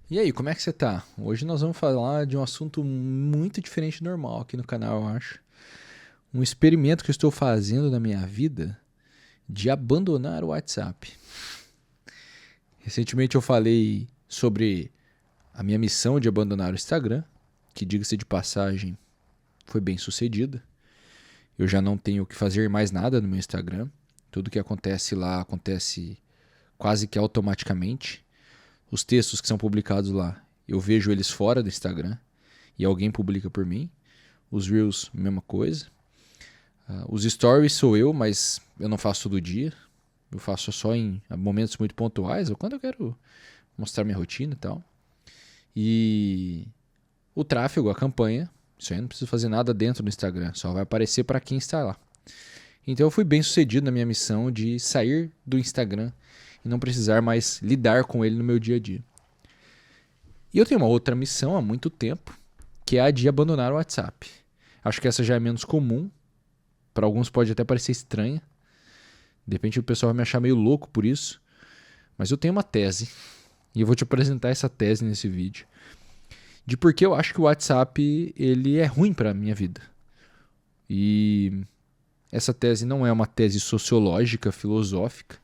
E aí, como é que você tá? Hoje nós vamos falar de um assunto muito diferente do normal aqui no canal, eu acho. Um experimento que eu estou fazendo na minha vida de abandonar o WhatsApp. Recentemente eu falei sobre a minha missão de abandonar o Instagram, que, diga-se de passagem, foi bem sucedida. Eu já não tenho que fazer mais nada no meu Instagram. Tudo que acontece lá acontece quase que automaticamente. Os textos que são publicados lá, eu vejo eles fora do Instagram e alguém publica por mim. Os Reels, mesma coisa. Os Stories sou eu, mas eu não faço todo dia. Eu faço só em momentos muito pontuais, ou quando eu quero mostrar minha rotina e tal. E o tráfego, a campanha, isso aí eu não preciso fazer nada dentro do Instagram, só vai aparecer para quem está lá. Então eu fui bem sucedido na minha missão de sair do Instagram e não precisar mais lidar com ele no meu dia a dia. E eu tenho uma outra missão há muito tempo, que é a de abandonar o WhatsApp. Acho que essa já é menos comum. Para alguns pode até parecer estranha. De repente o pessoal vai me achar meio louco por isso. Mas eu tenho uma tese. E eu vou te apresentar essa tese nesse vídeo. De por que eu acho que o WhatsApp ele é ruim para a minha vida. E essa tese não é uma tese sociológica, filosófica.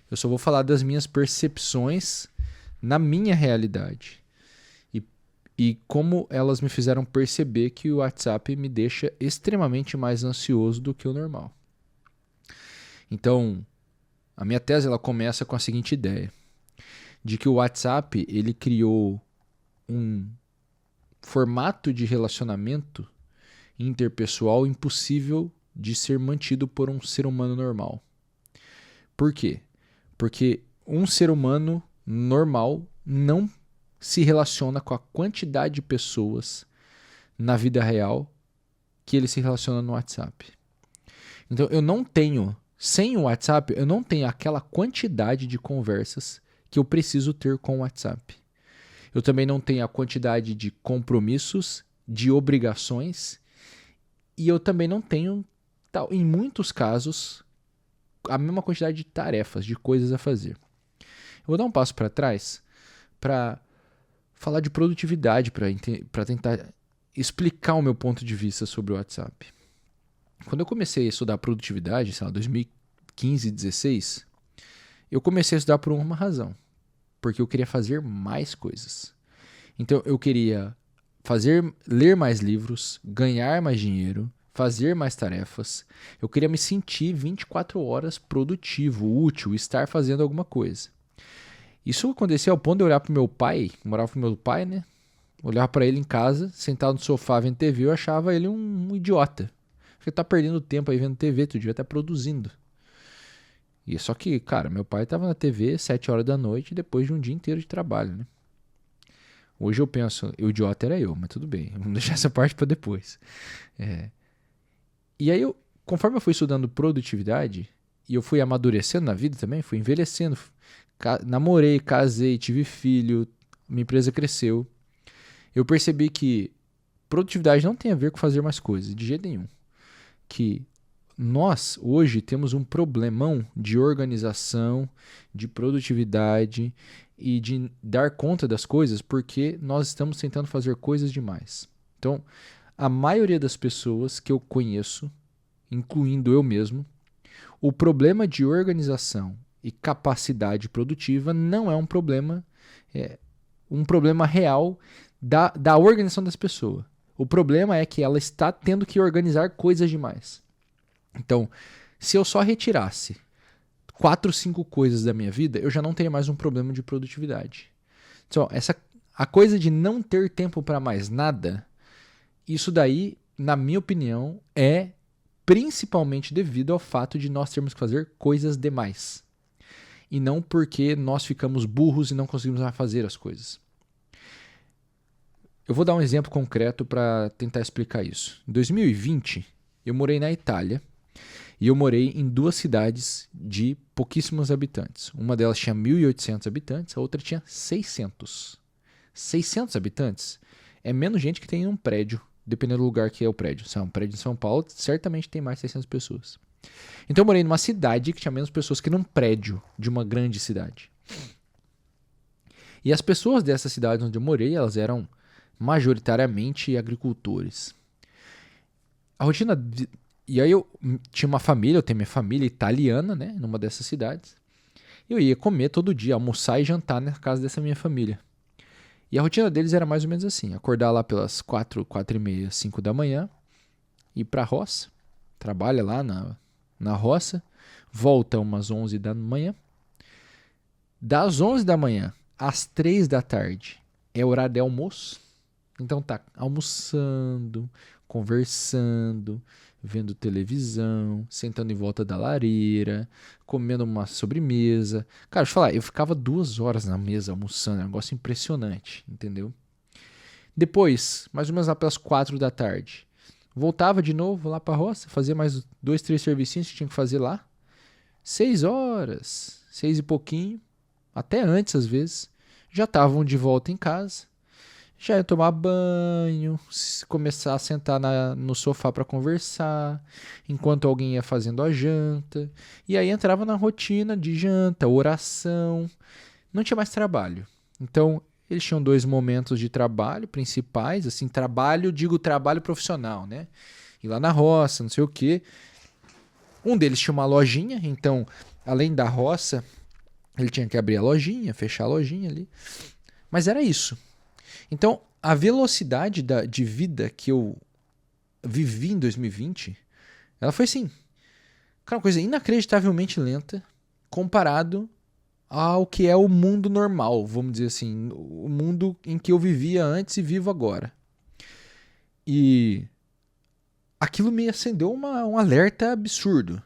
Eu só vou falar das minhas percepções na minha realidade. E como elas me fizeram perceber que o WhatsApp me deixa extremamente mais ansioso do que o normal. Então, a minha tese ela começa com a seguinte ideia, de que o WhatsApp ele criou um formato de relacionamento interpessoal impossível de ser mantido por um ser humano normal. Por quê? Porque um ser humano normal não se relaciona com a quantidade de pessoas na vida real que ele se relaciona no WhatsApp. Então eu não tenho, sem o WhatsApp, eu não tenho aquela quantidade de conversas que eu preciso ter com o WhatsApp. Eu também não tenho a quantidade de compromissos, de obrigações, e eu também não tenho, em muitos casos, a mesma quantidade de tarefas, de coisas a fazer. Eu vou dar um passo para trás para falar de produtividade, para tentar explicar o meu ponto de vista sobre o WhatsApp. Quando eu comecei a estudar produtividade, sei lá, 2015, 16, eu comecei a estudar por uma razão. Porque eu queria fazer mais coisas. Então eu queria ler mais livros, ganhar mais dinheiro, fazer mais tarefas. Eu queria me sentir 24 horas produtivo, útil, estar fazendo alguma coisa. Isso acontecia ao ponto de eu olhar pro meu pai, eu morava com meu pai, né? Olhar para ele em casa, sentado no sofá vendo TV, eu achava ele um idiota. Porque tá perdendo tempo aí vendo TV, tu devia estar produzindo. E só que, cara, meu pai tava na TV 7 horas da noite depois de um dia inteiro de trabalho, né? Hoje eu penso, o idiota era eu, mas tudo bem, vamos deixar essa parte para depois. E aí, conforme eu fui estudando produtividade, e eu fui amadurecendo na vida também, fui envelhecendo, namorei, casei, tive filho, minha empresa cresceu, eu percebi que produtividade não tem a ver com fazer mais coisas, de jeito nenhum. Que nós, hoje, temos um problemão de organização, de produtividade e de dar conta das coisas porque nós estamos tentando fazer coisas demais. Então, a maioria das pessoas que eu conheço, incluindo eu mesmo, o problema de organização e capacidade produtiva não é um problema real da organização das pessoas. O problema é que ela está tendo que organizar coisas demais. Então, se eu só retirasse 4, 5 coisas da minha vida, eu já não teria mais um problema de produtividade. Então, a coisa de não ter tempo para mais nada, isso daí, na minha opinião, é principalmente devido ao fato de nós termos que fazer coisas demais. E não porque nós ficamos burros e não conseguimos mais fazer as coisas. Eu vou dar um exemplo concreto para tentar explicar isso. Em 2020, eu morei na Itália. E eu morei em 2 cidades de pouquíssimos habitantes. Uma delas tinha 1.800 habitantes, a outra tinha 600. 600 habitantes é menos gente que tem em um prédio, dependendo do lugar que é o prédio. Se é um prédio em São Paulo, certamente tem mais de 600 pessoas. Então eu morei numa cidade que tinha menos pessoas que num prédio de uma grande cidade. E as pessoas dessa cidade onde eu morei, elas eram majoritariamente agricultores. A rotina. E aí eu tinha uma família, eu tenho minha família italiana, né? Numa dessas cidades. Eu ia comer todo dia, almoçar e jantar na casa dessa minha família. E a rotina deles era mais ou menos assim: acordar lá pelas 4h30, 5 da manhã, ir pra roça, trabalha lá na roça, volta umas 11 da manhã. Das 11 da manhã às 3 da tarde é horário de almoço. Então tá almoçando, conversando, vendo televisão, sentando em volta da lareira, comendo uma sobremesa. Cara, deixa eu falar, eu ficava 2 horas na mesa almoçando, é um negócio impressionante, entendeu? Depois, mais ou menos lá pelas 4 da tarde, voltava de novo lá pra roça, fazia mais 2, 3 servicinhos que tinha que fazer lá. 6 horas, 6 e pouquinho, até antes às vezes, já estavam de volta em casa. Já ia tomar banho, começar a sentar no sofá para conversar, enquanto alguém ia fazendo a janta. E aí entrava na rotina de janta, oração. Não tinha mais trabalho. Então, eles tinham 2 momentos de trabalho principais. Assim, trabalho, digo trabalho profissional, né? Ir lá na roça, não sei o quê. Um deles tinha uma lojinha, então, além da roça, ele tinha que abrir a lojinha, fechar a lojinha ali. Mas era isso. Então, a velocidade de vida que eu vivi em 2020, ela foi assim, uma coisa inacreditavelmente lenta comparado ao que é o mundo normal, vamos dizer assim, o mundo em que eu vivia antes e vivo agora. E aquilo me acendeu um alerta absurdo,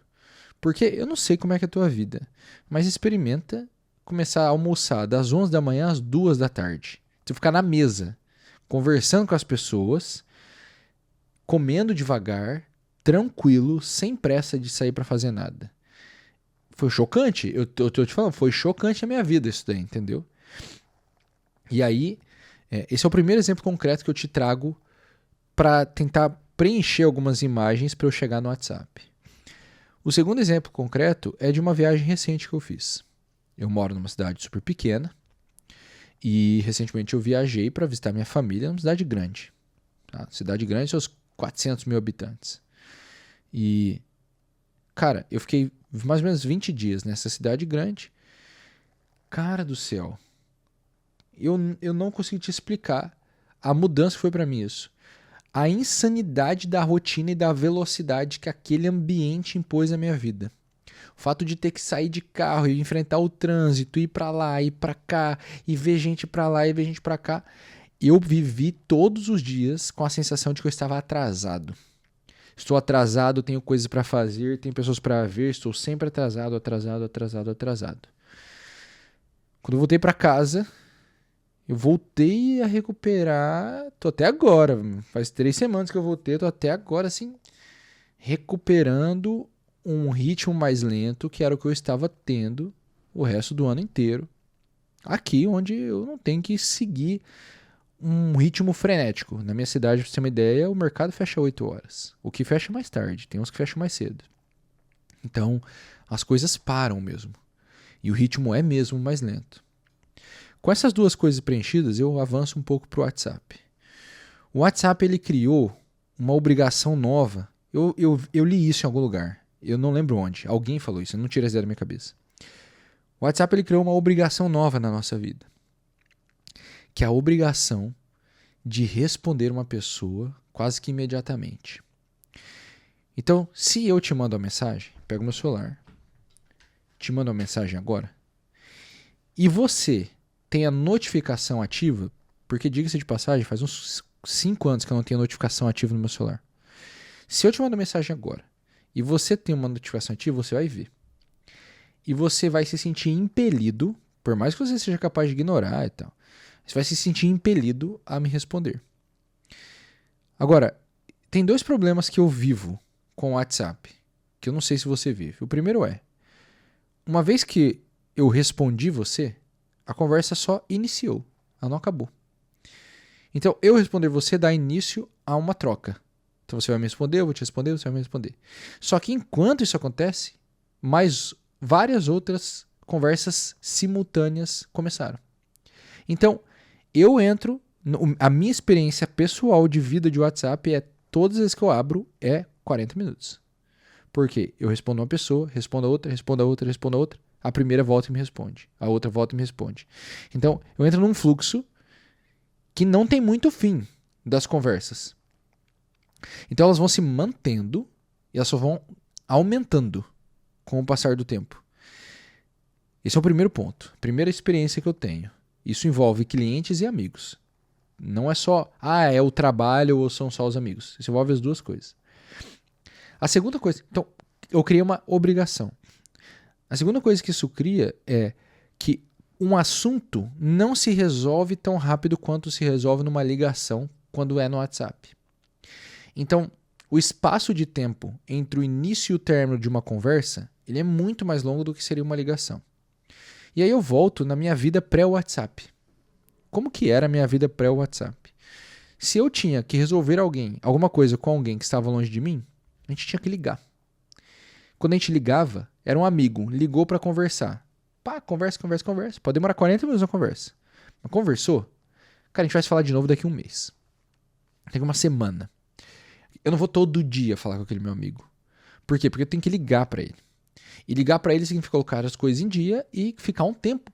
porque eu não sei como é que é a tua vida, mas experimenta começar a almoçar das 11 da manhã às 2 da tarde. Você ficar na mesa, conversando com as pessoas, comendo devagar, tranquilo, sem pressa de sair para fazer nada. Foi chocante, eu tô te falando, foi chocante na minha vida isso daí, entendeu? E aí, esse é o primeiro exemplo concreto que eu te trago para tentar preencher algumas imagens para eu chegar no WhatsApp. O segundo exemplo concreto é de uma viagem recente que eu fiz. Eu moro numa cidade super pequena, e recentemente eu viajei para visitar minha família numa cidade grande. Tá? Cidade grande, seus 400 mil habitantes. E, cara, eu fiquei mais ou menos 20 dias nessa cidade grande. Cara do céu. Eu não consigo te explicar a mudança que foi para mim isso. A insanidade da rotina e da velocidade que aquele ambiente impôs na minha vida. O fato de ter que sair de carro e enfrentar o trânsito, ir para lá, ir para cá, e ver gente para lá e ver gente para cá. Eu vivi todos os dias com a sensação de que eu estava atrasado. Estou atrasado, tenho coisas para fazer, tenho pessoas para ver, estou sempre atrasado, atrasado, atrasado, atrasado. Quando eu voltei para casa, eu voltei a recuperar, tô até agora, faz 3 semanas que eu voltei, tô até agora assim, recuperando um ritmo mais lento, que era o que eu estava tendo o resto do ano inteiro. Aqui, onde eu não tenho que seguir um ritmo frenético. Na minha cidade, pra você ter uma ideia, o mercado fecha 8 horas. O que fecha mais tarde, tem uns que fecham mais cedo. Então, as coisas param mesmo. E o ritmo é mesmo mais lento. Com essas 2 coisas preenchidas, eu avanço um pouco pro WhatsApp. O WhatsApp, ele criou uma obrigação nova. Eu li isso em algum lugar. Eu não lembro onde. Alguém falou isso, eu não tiro essa ideia da minha cabeça. O WhatsApp, ele criou uma obrigação nova na nossa vida. Que é a obrigação de responder uma pessoa quase que imediatamente. Então, se eu te mando uma mensagem, pego meu celular, te mando uma mensagem agora, e você tem a notificação ativa, porque diga-se de passagem, faz uns 5 anos que eu não tenho notificação ativa no meu celular. Se eu te mando uma mensagem agora, e você tem uma notificação ativa, você vai ver. E você vai se sentir impelido, por mais que você seja capaz de ignorar e tal, você vai se sentir impelido a me responder. Agora, tem 2 problemas que eu vivo com o WhatsApp, que eu não sei se você vive. O primeiro é, uma vez que eu respondi você, a conversa só iniciou, ela não acabou. Então, eu responder você dá início a uma troca. Então, você vai me responder, eu vou te responder, você vai me responder. Só que enquanto isso acontece, mais várias outras conversas simultâneas começaram. Então, eu entro, a minha experiência pessoal de vida de WhatsApp é todas as vezes que eu abro é 40 minutos. Por quê? Eu respondo uma pessoa, respondo a outra, respondo a outra, respondo a outra. A primeira volta e me responde. A outra volta e me responde. Então, eu entro num fluxo que não tem muito fim das conversas. Então, elas vão se mantendo e elas só vão aumentando com o passar do tempo. Esse é o primeiro ponto. Primeira experiência que eu tenho. Isso envolve clientes e amigos. Não é só, é o trabalho ou são só os amigos. Isso envolve as duas coisas. A segunda coisa, então, eu criei uma obrigação. A segunda coisa que isso cria é que um assunto não se resolve tão rápido quanto se resolve numa ligação quando é no WhatsApp. Então, o espaço de tempo entre o início e o término de uma conversa, ele é muito mais longo do que seria uma ligação. E aí eu volto na minha vida pré-WhatsApp. Como que era a minha vida pré-WhatsApp? Se eu tinha que resolver alguma coisa com alguém que estava longe de mim, a gente tinha que ligar. Quando a gente ligava, era um amigo, ligou para conversar. Conversa. Pode demorar 40 minutos na conversa. Mas conversou? Cara, a gente vai se falar de novo daqui a um mês. Daqui a uma semana. Eu não vou todo dia falar com aquele meu amigo. Por quê? Porque eu tenho que ligar para ele. E ligar para ele significa colocar as coisas em dia e ficar um tempo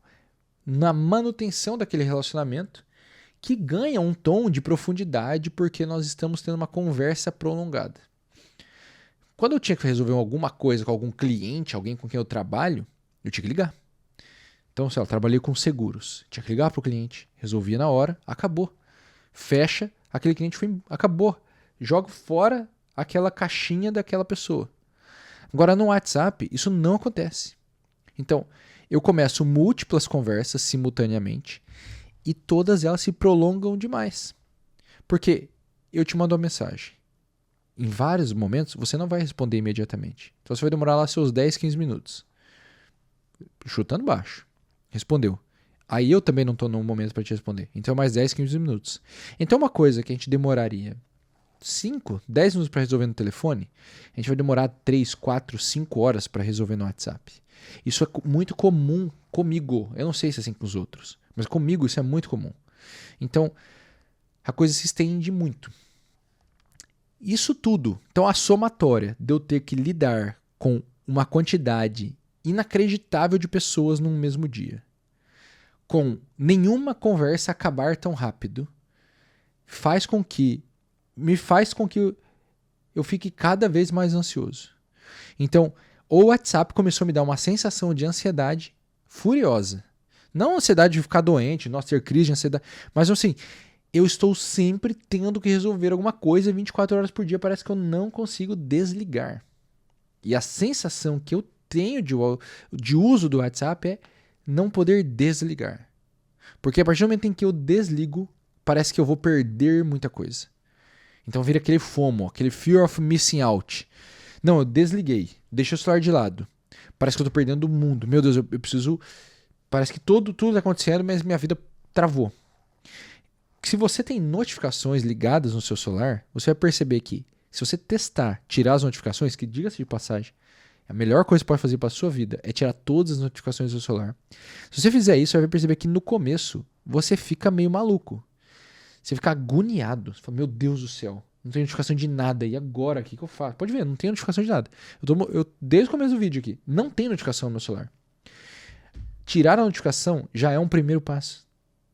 na manutenção daquele relacionamento que ganha um tom de profundidade porque nós estamos tendo uma conversa prolongada. Quando eu tinha que resolver alguma coisa com algum cliente, alguém com quem eu trabalho, eu tinha que ligar. Então, sei lá, eu trabalhei com seguros. Tinha que ligar para o cliente, resolvia na hora, acabou. Fecha, aquele cliente acabou. Joga fora aquela caixinha daquela pessoa. Agora, no WhatsApp, isso não acontece. Então, eu começo múltiplas conversas simultaneamente e todas elas se prolongam demais. Porque eu te mando uma mensagem. Em vários momentos, você não vai responder imediatamente. Então, você vai demorar lá seus 10, 15 minutos. Chutando baixo. Respondeu. Aí eu também não estou num momento para te responder. Então, mais 10, 15 minutos. Então, uma coisa que a gente demoraria 5, 10 minutos para resolver no telefone, a gente vai demorar 3, 4, 5 horas para resolver no WhatsApp. Isso é muito comum comigo. Eu não sei se é assim com os outros, mas comigo isso é muito comum. Então, a coisa se estende muito. Isso tudo, então a somatória de eu ter que lidar com uma quantidade inacreditável de pessoas num mesmo dia, com nenhuma conversa acabar tão rápido, me faz com que eu fique cada vez mais ansioso. Então, o WhatsApp começou a me dar uma sensação de ansiedade furiosa. Não ansiedade de ficar doente, ter crise de ansiedade, mas assim, eu estou sempre tendo que resolver alguma coisa 24 horas por dia, parece que eu não consigo desligar. E a sensação que eu tenho de uso do WhatsApp é não poder desligar. Porque a partir do momento em que eu desligo, parece que eu vou perder muita coisa. Então vira aquele FOMO, aquele Fear of Missing Out. Não, eu desliguei, deixei o celular de lado. Parece que eu estou perdendo o mundo. Meu Deus, eu preciso... Parece que tudo está acontecendo, mas minha vida travou. Se você tem notificações ligadas no seu celular, você vai perceber que se você testar, tirar as notificações, que diga-se de passagem, a melhor coisa que você pode fazer para a sua vida é tirar todas as notificações do seu celular. Se você fizer isso, você vai perceber que no começo você fica meio maluco. Você fica agoniado. Você fala, meu Deus do céu, não tem notificação de nada. E agora, o que eu faço? Pode ver, não tem notificação de nada. Desde o começo do vídeo aqui, não tem notificação no meu celular. Tirar a notificação já é um primeiro passo.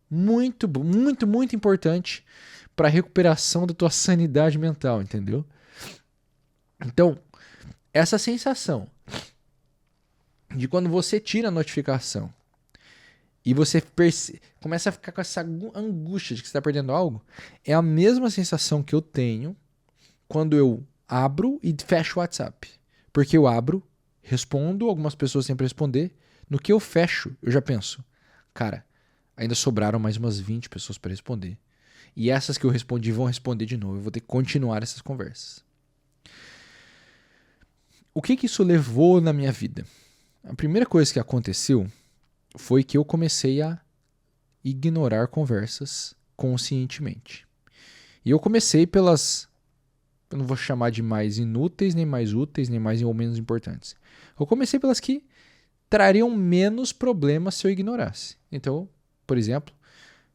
Muito, muito, muito importante para a recuperação da tua sanidade mental, entendeu? Então, essa sensação de quando você tira a notificação e você começa a ficar com essa angústia de que você está perdendo algo, é a mesma sensação que eu tenho quando eu abro e fecho o WhatsApp. Porque eu abro, respondo, algumas pessoas têm para responder. No que eu fecho, eu já penso, cara, ainda sobraram mais umas 20 pessoas para responder. E essas que eu respondi vão responder de novo. Eu vou ter que continuar essas conversas. O que isso levou na minha vida? A primeira coisa que aconteceu foi que eu comecei a ignorar conversas conscientemente. E eu comecei pelas... Eu não vou chamar de mais inúteis, nem mais úteis, nem mais ou menos importantes. Eu comecei pelas que trariam menos problemas se eu ignorasse. Então, por exemplo,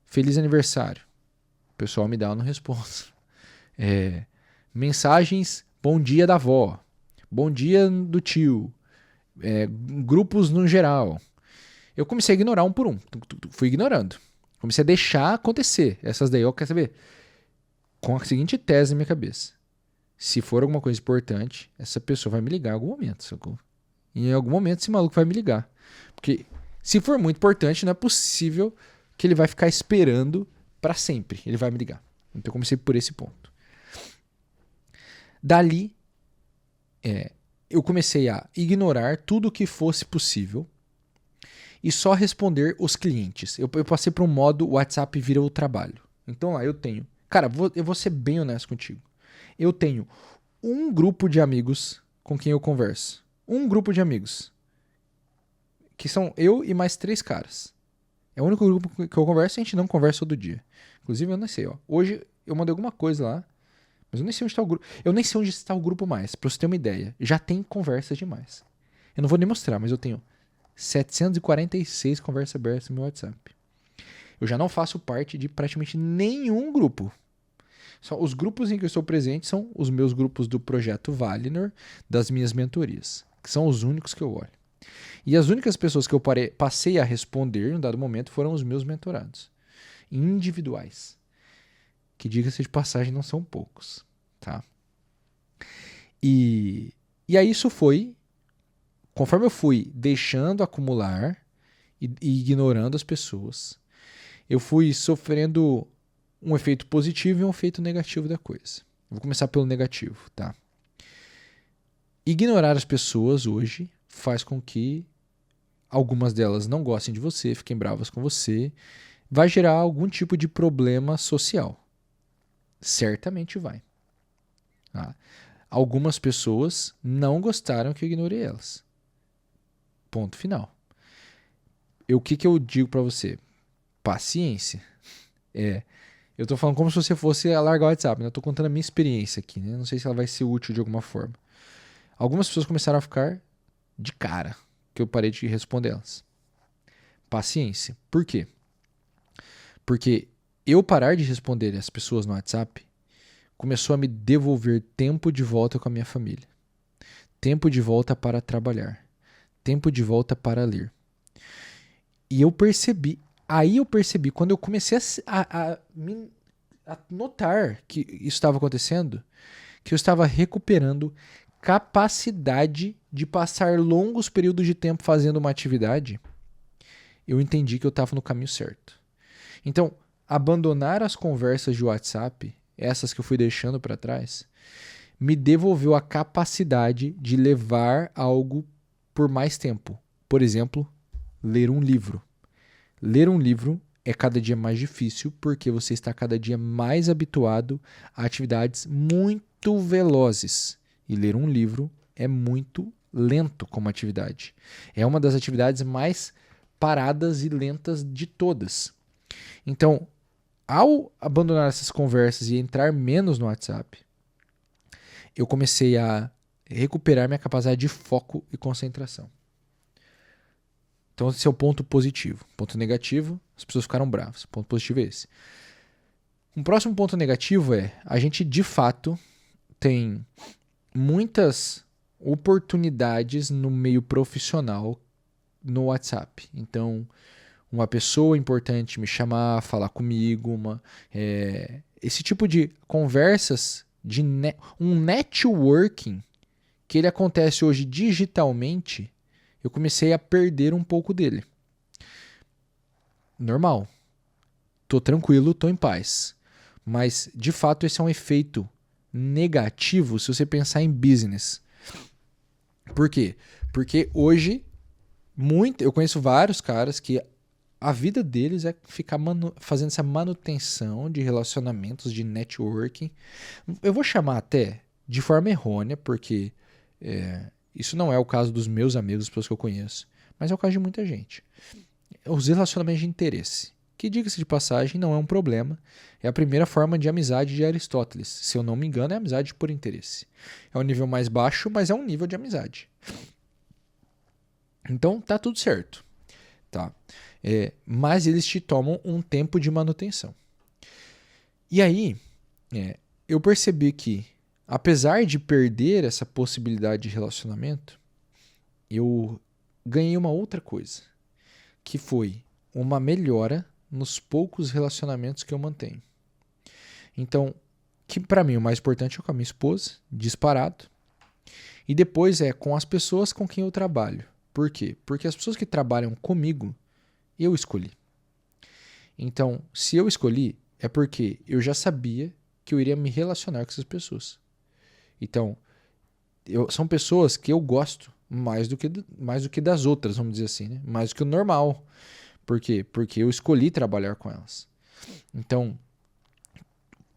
feliz aniversário. O pessoal me dá, eu não respondo. Mensagens, bom dia da avó. Bom dia do tio. Grupos no geral. Eu comecei a ignorar um por um. Fui ignorando. Comecei a deixar acontecer. Essas daí, eu quero saber. Com a seguinte tese na minha cabeça. Se for alguma coisa importante, essa pessoa vai me ligar em algum momento. Sacou? E em algum momento esse maluco vai me ligar. Porque se for muito importante, não é possível que ele vai ficar esperando para sempre. Ele vai me ligar. Então eu comecei por esse ponto. Dali, eu comecei a ignorar tudo que fosse possível e só responder os clientes. Eu passei para um modo WhatsApp vira o trabalho. Então lá eu tenho... Cara, eu vou ser bem honesto contigo. Eu tenho um grupo de amigos com quem eu converso. Um grupo de amigos. Que são eu e mais 3 caras. É o único grupo que eu converso e a gente não conversa todo dia. Inclusive, eu não sei, ó. Hoje eu mandei alguma coisa lá, mas eu nem sei onde está o grupo. Eu nem sei onde está o grupo mais, pra você ter uma ideia. Já tem conversas demais. Eu não vou nem mostrar, mas eu tenho 746 conversas abertas no meu WhatsApp. Eu já não faço parte de praticamente nenhum grupo. Só os grupos em que eu estou presente são os meus grupos do projeto Valinor, das minhas mentorias, que são os únicos que eu olho. E as únicas pessoas que eu passei a responder em um dado momento foram os meus mentorados, individuais, que, diga-se de passagem, não são poucos, tá? E aí isso foi, conforme eu fui deixando acumular e ignorando as pessoas, eu fui sofrendo um efeito positivo e um efeito negativo da coisa. Vou começar pelo negativo, tá? Ignorar as pessoas hoje faz com que algumas delas não gostem de você, fiquem bravas com você, vai gerar algum tipo de problema social. Certamente vai. Tá? Algumas pessoas não gostaram que eu ignorei elas. Ponto final. O que eu digo pra você? Paciência. Eu tô falando como se você fosse largar o WhatsApp, né? Eu tô contando a minha experiência aqui, né? Não sei se ela vai ser útil de alguma forma. Algumas pessoas começaram a ficar de cara que eu parei de responder elas. Paciência. Por quê? Porque eu parar de responder as pessoas no WhatsApp começou a me devolver tempo de volta com a minha família. Tempo de volta para trabalhar. Tempo de volta para ler. E eu percebi, quando eu comecei a notar que isso estava acontecendo, que eu estava recuperando capacidade de passar longos períodos de tempo fazendo uma atividade, eu entendi que eu estava no caminho certo. Então, abandonar as conversas de WhatsApp, essas que eu fui deixando para trás, me devolveu a capacidade de levar algo por mais tempo. Por exemplo, ler um livro. Ler um livro é cada dia mais difícil porque você está cada dia mais habituado a atividades muito velozes. E ler um livro é muito lento como atividade. É uma das atividades mais paradas e lentas de todas. Então, ao abandonar essas conversas e entrar menos no WhatsApp, eu comecei a recuperar minha capacidade de foco e concentração. Então, esse é o ponto positivo. Ponto negativo, as pessoas ficaram bravas. Ponto positivo é esse. Um próximo ponto negativo é a gente, de fato, tem muitas oportunidades no meio profissional no WhatsApp. Então, uma pessoa importante me chamar, falar comigo, esse tipo de conversas, um networking que ele acontece hoje digitalmente, eu comecei a perder um pouco dele. Normal. Tô tranquilo, tô em paz. Mas, de fato, esse é um efeito negativo se você pensar em business. Por quê? Porque hoje, eu conheço vários caras que a vida deles é ficar fazendo essa manutenção de relacionamentos, de networking. Eu vou chamar até de forma errônea, porque isso não é o caso dos meus amigos, das pessoas que eu conheço, mas é o caso de muita gente. Os relacionamentos de interesse, que, diga-se de passagem, não é um problema. É a primeira forma de amizade de Aristóteles. Se eu não me engano, é amizade por interesse. É um nível mais baixo, mas é um nível de amizade. Então, tá tudo certo. Tá? mas eles te tomam um tempo de manutenção. E aí, eu percebi que, apesar de perder essa possibilidade de relacionamento, eu ganhei uma outra coisa, que foi uma melhora nos poucos relacionamentos que eu mantenho. Então, que para mim o mais importante é com a minha esposa, disparado, e depois é com as pessoas com quem eu trabalho. Por quê? Porque as pessoas que trabalham comigo, eu escolhi. Então, se eu escolhi, é porque eu já sabia que eu iria me relacionar com essas pessoas. Então, são pessoas que eu gosto mais do que das outras, vamos dizer assim, né? Mais do que o normal. Por quê? Porque eu escolhi trabalhar com elas. Então,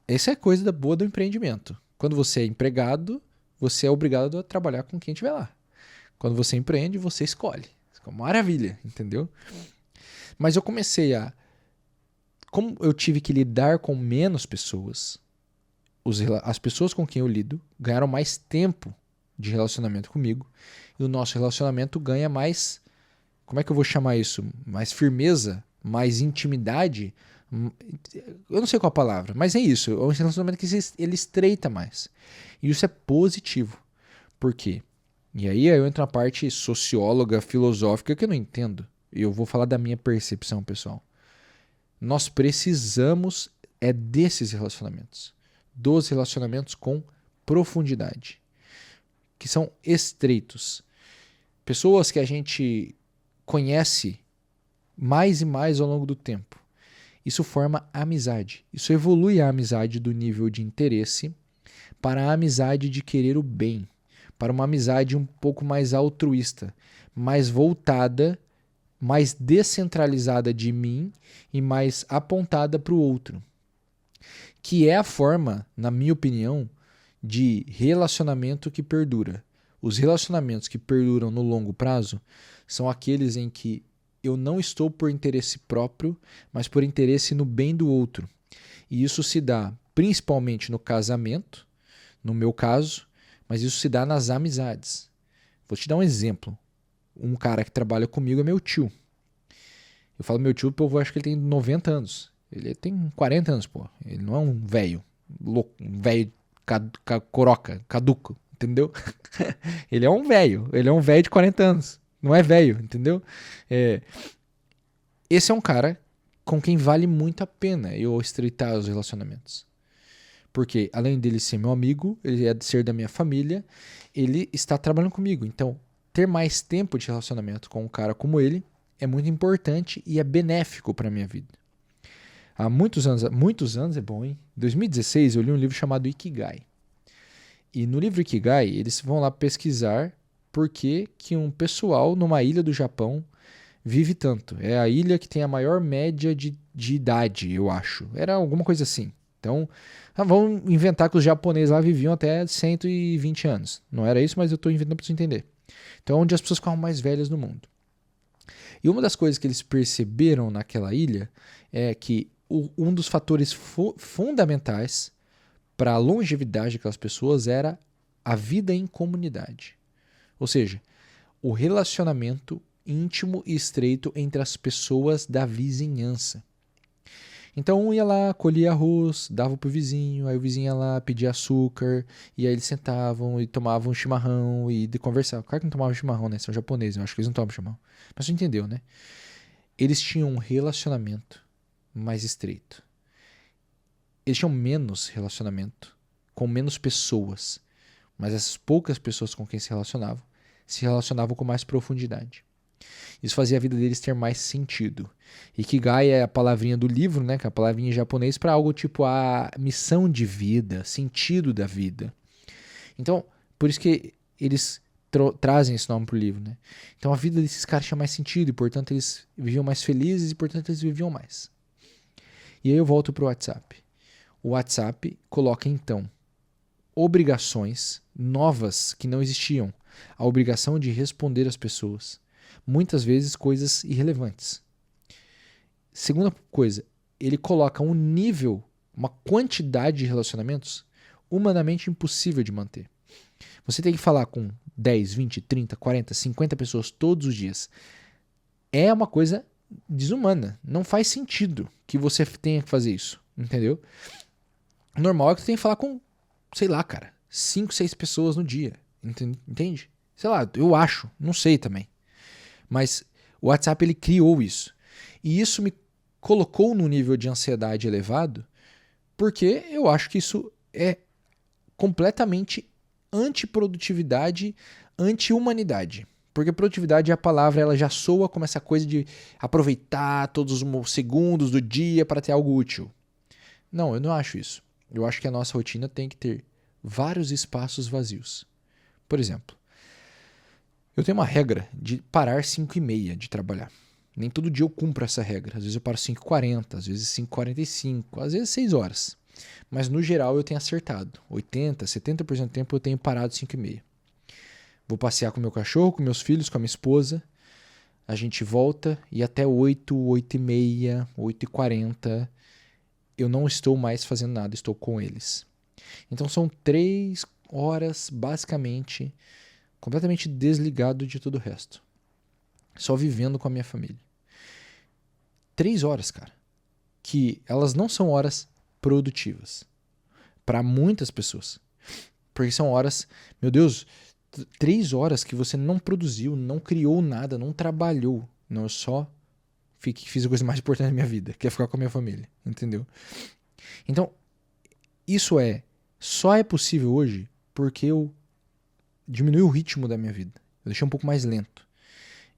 essa é a coisa boa do empreendimento. Quando você é empregado, você é obrigado a trabalhar com quem estiver lá. Quando você empreende, você escolhe. Maravilha, entendeu? Mas eu comecei como eu tive que lidar com menos pessoas, as pessoas com quem eu lido ganharam mais tempo de relacionamento comigo e o nosso relacionamento ganha mais, como é que eu vou chamar isso? Mais firmeza, mais intimidade. Eu não sei qual a palavra, mas é isso. É um relacionamento que ele estreita mais. E isso é positivo. Por quê? E aí eu entro na parte socióloga, filosófica, que eu não entendo. E eu vou falar da minha percepção, pessoal. Nós precisamos desses relacionamentos. Dos relacionamentos com profundidade. Que são estreitos. Pessoas que a gente conhece mais e mais ao longo do tempo. Isso forma amizade. Isso evolui a amizade do nível de interesse para a amizade de querer o bem. Para uma amizade um pouco mais altruísta, mais voltada, mais descentralizada de mim e mais apontada para o outro. Que é a forma, na minha opinião, de relacionamento que perdura. Os relacionamentos que perduram no longo prazo são aqueles em que eu não estou por interesse próprio, mas por interesse no bem do outro. E isso se dá principalmente no casamento, no meu caso, mas isso se dá nas amizades. Vou te dar um exemplo. Um cara que trabalha comigo é meu tio. Eu falo meu tio, o povo acha que ele tem 90 anos. Ele tem 40 anos, pô. Ele não é um velho louco, um velho coroca, caduco, entendeu? Ele é um velho de 40 anos. Não é velho, entendeu? Esse é um cara com quem vale muito a pena eu estreitar os relacionamentos. Porque, além dele ser meu amigo, ele é de ser da minha família, ele está trabalhando comigo. Então, ter mais tempo de relacionamento com um cara como ele é muito importante e é benéfico para a minha vida. Há muitos anos é bom, hein? Em 2016, eu li um livro chamado Ikigai. E no livro Ikigai, eles vão lá pesquisar por que um pessoal numa ilha do Japão vive tanto. É a ilha que tem a maior média de idade, eu acho. Era alguma coisa assim. Então, vamos inventar que os japoneses lá viviam até 120 anos. Não era isso, mas eu estou inventando para você entender. Então, é onde as pessoas ficavam mais velhas no mundo. E uma das coisas que eles perceberam naquela ilha é que um dos fatores fundamentais para a longevidade daquelas pessoas era a vida em comunidade. Ou seja, o relacionamento íntimo e estreito entre as pessoas da vizinhança. Então um ia lá, colhia arroz, dava pro vizinho, aí o vizinho ia lá, pedia açúcar, e aí eles sentavam e tomavam chimarrão e conversavam. Claro que não tomavam chimarrão, né? São japoneses, eu acho que eles não tomam chimarrão. Mas você entendeu, né? Eles tinham um relacionamento mais estreito. Eles tinham menos relacionamento com menos pessoas, mas essas poucas pessoas com quem se relacionavam com mais profundidade. Isso fazia a vida deles ter mais sentido. Ikigai é a palavrinha do livro, né, que é a palavrinha em japonês para algo tipo a missão de vida, sentido da vida. Então, por isso que eles trazem esse nome pro livro, né? Então a vida desses caras tinha mais sentido e, portanto, eles viviam mais felizes e, portanto, eles viviam mais. E aí eu volto pro WhatsApp. O WhatsApp coloca, então, obrigações novas que não existiam. A obrigação de responder às pessoas. Muitas vezes coisas irrelevantes. Segunda coisa, ele coloca um nível, uma quantidade de relacionamentos humanamente impossível de manter. Você tem que falar com 10, 20, 30, 40, 50 pessoas todos os dias. É uma coisa desumana. Não faz sentido que você tenha que fazer isso, entendeu? O normal é que você tenha que falar com, sei lá, cara, 5, 6 pessoas no dia, entende? Sei lá, eu acho, não sei também. Mas o WhatsApp, ele criou isso. E isso me colocou num nível de ansiedade elevado, porque eu acho que isso é completamente antiprodutividade, anti-humanidade. Porque produtividade é a palavra, ela já soa como essa coisa de aproveitar todos os segundos do dia para ter algo útil. Não, eu não acho isso. Eu acho que a nossa rotina tem que ter vários espaços vazios. Por exemplo, eu tenho uma regra de parar 5h30 de trabalhar. Nem todo dia eu cumpro essa regra. Às vezes eu paro 5h40, às vezes 5h45, às vezes 6 horas. Mas no geral eu tenho acertado. 80%, 70% do tempo eu tenho parado 5h30. Vou passear com meu cachorro, com meus filhos, com a minha esposa. A gente volta e até 8, 8h30, 8h40 eu não estou mais fazendo nada, estou com eles. Então são 3 horas basicamente completamente desligado de todo o resto. Só vivendo com a minha família. 3 horas, cara. Que elas não são horas produtivas. Para muitas pessoas. Porque são horas, meu Deus, 3 horas que você não produziu, não criou nada, não trabalhou. Não, eu só fiz a coisa mais importante da minha vida, que é ficar com a minha família. Entendeu? Então, isso só é possível hoje porque eu diminui o ritmo da minha vida. Eu deixei um pouco mais lento.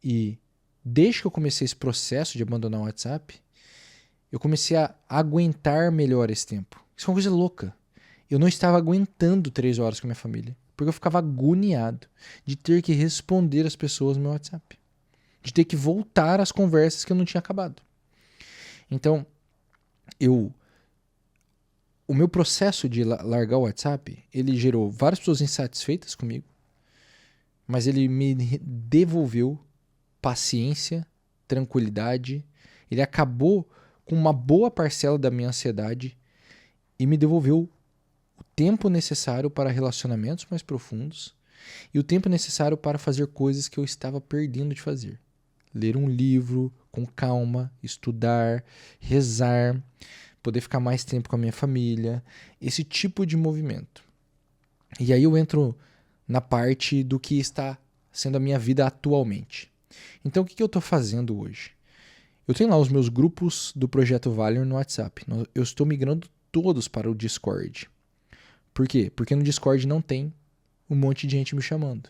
E desde que eu comecei esse processo de abandonar o WhatsApp, eu comecei a aguentar melhor esse tempo. Isso é uma coisa louca. Eu não estava aguentando 3 horas com a minha família, porque eu ficava agoniado de ter que responder as pessoas no meu WhatsApp. De ter que voltar às conversas que eu não tinha acabado. Então, o meu processo de largar o WhatsApp, ele gerou várias pessoas insatisfeitas comigo, mas ele me devolveu paciência, tranquilidade. Ele acabou com uma boa parcela da minha ansiedade e me devolveu o tempo necessário para relacionamentos mais profundos e o tempo necessário para fazer coisas que eu estava perdendo de fazer. Ler um livro com calma, estudar, rezar, poder ficar mais tempo com a minha família, esse tipo de movimento. E aí eu entro na parte do que está sendo a minha vida atualmente. Então o que eu estou fazendo hoje? Eu tenho lá os meus grupos do Projeto Valor no WhatsApp. Eu estou migrando todos para o Discord. Por quê? Porque no Discord não tem um monte de gente me chamando.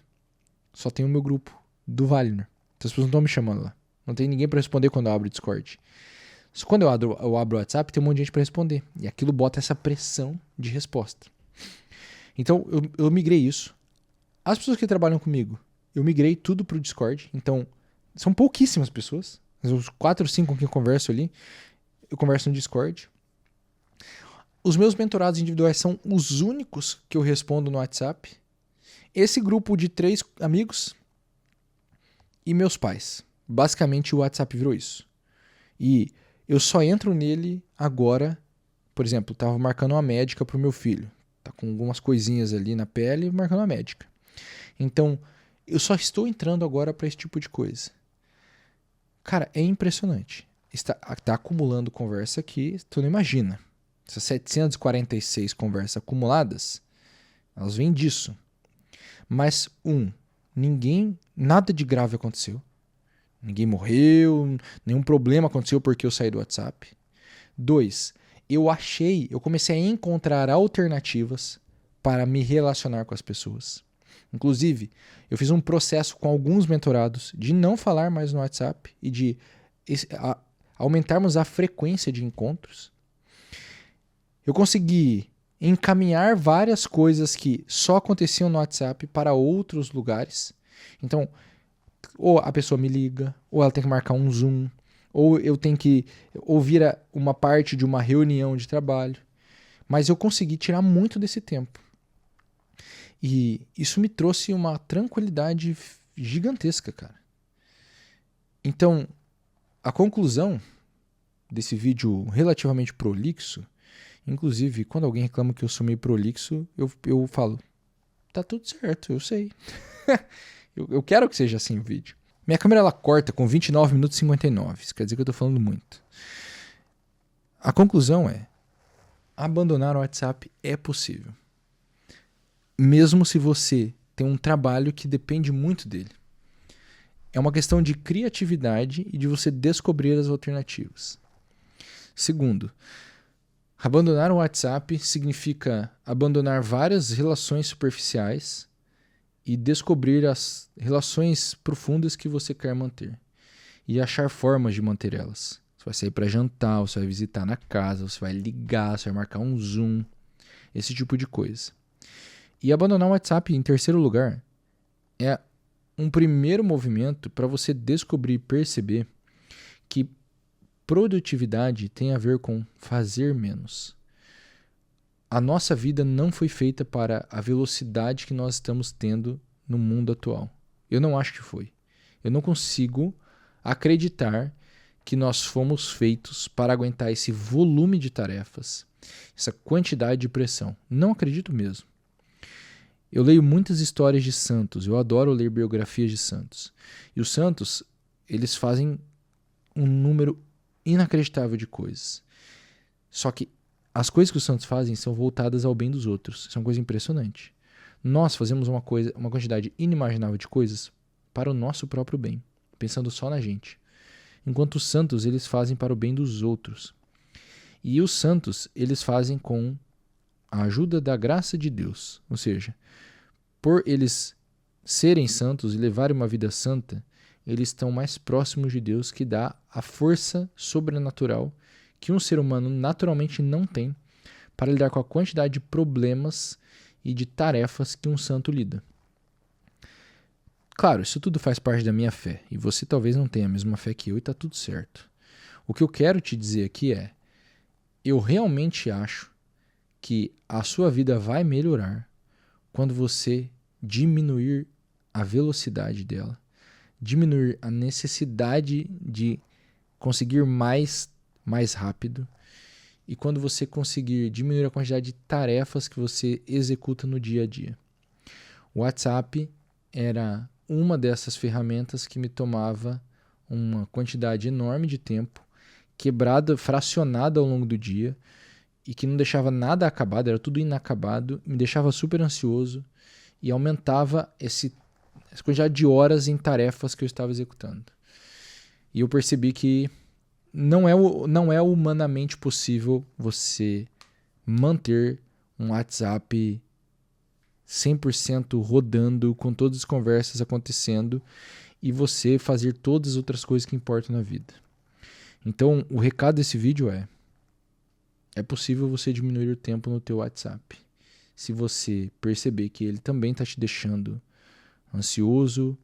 Só tem o meu grupo do Valor. Então as pessoas não estão me chamando lá. Não tem ninguém para responder quando eu abro o Discord. Só quando eu abro o WhatsApp, tem um monte de gente para responder. E aquilo bota essa pressão de resposta. Então eu migrei isso. As pessoas que trabalham comigo, eu migrei tudo para o Discord. Então são pouquíssimas pessoas. Os 4 ou 5 com quem eu converso ali, eu converso no Discord. Os meus mentorados individuais são os únicos que eu respondo no WhatsApp. Esse grupo de 3 amigos e meus pais. Basicamente o WhatsApp virou isso. E eu só entro nele agora, por exemplo, estava marcando uma médica para o meu filho. Tá com algumas coisinhas ali na pele, marcando uma médica. Então, eu só estou entrando agora para esse tipo de coisa. Cara, é impressionante. Está acumulando conversa aqui, tu não imagina. Essas 746 conversas acumuladas, elas vêm disso. Mas, nada de grave aconteceu. Ninguém morreu, nenhum problema aconteceu porque eu saí do WhatsApp. 2, eu comecei a encontrar alternativas para me relacionar com as pessoas. Inclusive, eu fiz um processo com alguns mentorados de não falar mais no WhatsApp e de aumentarmos a frequência de encontros. Eu consegui encaminhar várias coisas que só aconteciam no WhatsApp para outros lugares. Então, ou a pessoa me liga, ou ela tem que marcar um Zoom, ou eu tenho que ouvir uma parte de uma reunião de trabalho. Mas eu consegui tirar muito desse tempo. E isso me trouxe uma tranquilidade gigantesca, cara. Então, a conclusão desse vídeo relativamente prolixo, inclusive, quando alguém reclama que eu sou meio prolixo, eu falo, tá tudo certo, eu sei. eu quero que seja assim o vídeo. Minha câmera ela corta com 29 minutos e 59. Isso quer dizer que eu estou falando muito. A conclusão é: abandonar o WhatsApp é possível. Mesmo se você tem um trabalho que depende muito dele. É uma questão de criatividade e de você descobrir as alternativas. Segundo, abandonar o WhatsApp significa abandonar várias relações superficiais e descobrir as relações profundas que você quer manter. E achar formas de manter elas. Você vai sair para jantar, você vai visitar na casa, você vai ligar, você vai marcar um Zoom, esse tipo de coisa. E abandonar o WhatsApp, em terceiro lugar, é um primeiro movimento para você descobrir e perceber que produtividade tem a ver com fazer menos. A nossa vida não foi feita para a velocidade que nós estamos tendo no mundo atual. Eu não acho que foi. Eu não consigo acreditar que nós fomos feitos para aguentar esse volume de tarefas, essa quantidade de pressão. Não acredito mesmo. Eu leio muitas histórias de santos, eu adoro ler biografias de santos. E os santos, eles fazem um número inacreditável de coisas. Só que as coisas que os santos fazem são voltadas ao bem dos outros. Isso é uma coisa impressionante. Nós fazemos uma quantidade inimaginável de coisas para o nosso próprio bem, pensando só na gente. Enquanto os santos, eles fazem para o bem dos outros. E os santos, eles fazem com a ajuda da graça de Deus. Ou seja, por eles serem santos e levarem uma vida santa, eles estão mais próximos de Deus, que dá a força sobrenatural que um ser humano naturalmente não tem para lidar com a quantidade de problemas e de tarefas que um santo lida. Claro, isso tudo faz parte da minha fé, e você talvez não tenha a mesma fé que eu e está tudo certo. O que eu quero te dizer aqui é: eu realmente acho que a sua vida vai melhorar quando você diminuir a velocidade dela, diminuir a necessidade de conseguir mais rápido, e quando você conseguir diminuir a quantidade de tarefas que você executa no dia a dia. O WhatsApp era uma dessas ferramentas que me tomava uma quantidade enorme de tempo, quebrada, fracionada ao longo do dia, e que não deixava nada acabado, era tudo inacabado, me deixava super ansioso e aumentava essa quantidade de horas em tarefas que eu estava executando. E eu percebi que não é humanamente possível você manter um WhatsApp 100% rodando, com todas as conversas acontecendo, e você fazer todas as outras coisas que importam na vida. Então, o recado desse vídeo é possível você diminuir o tempo no teu WhatsApp. Se você perceber que ele também está te deixando ansioso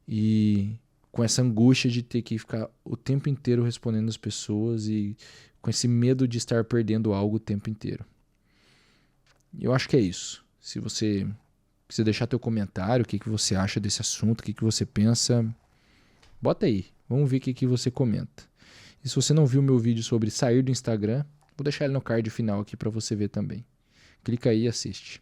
e com essa angústia de ter que ficar o tempo inteiro respondendo as pessoas e com esse medo de estar perdendo algo o tempo inteiro. Eu acho que é isso. Se você quiser deixar teu comentário, o que você acha desse assunto, o que você pensa, bota aí. Vamos ver o que você comenta. E se você não viu meu vídeo sobre sair do Instagram, vou deixar ele no card final aqui para você ver também. Clica aí e assiste.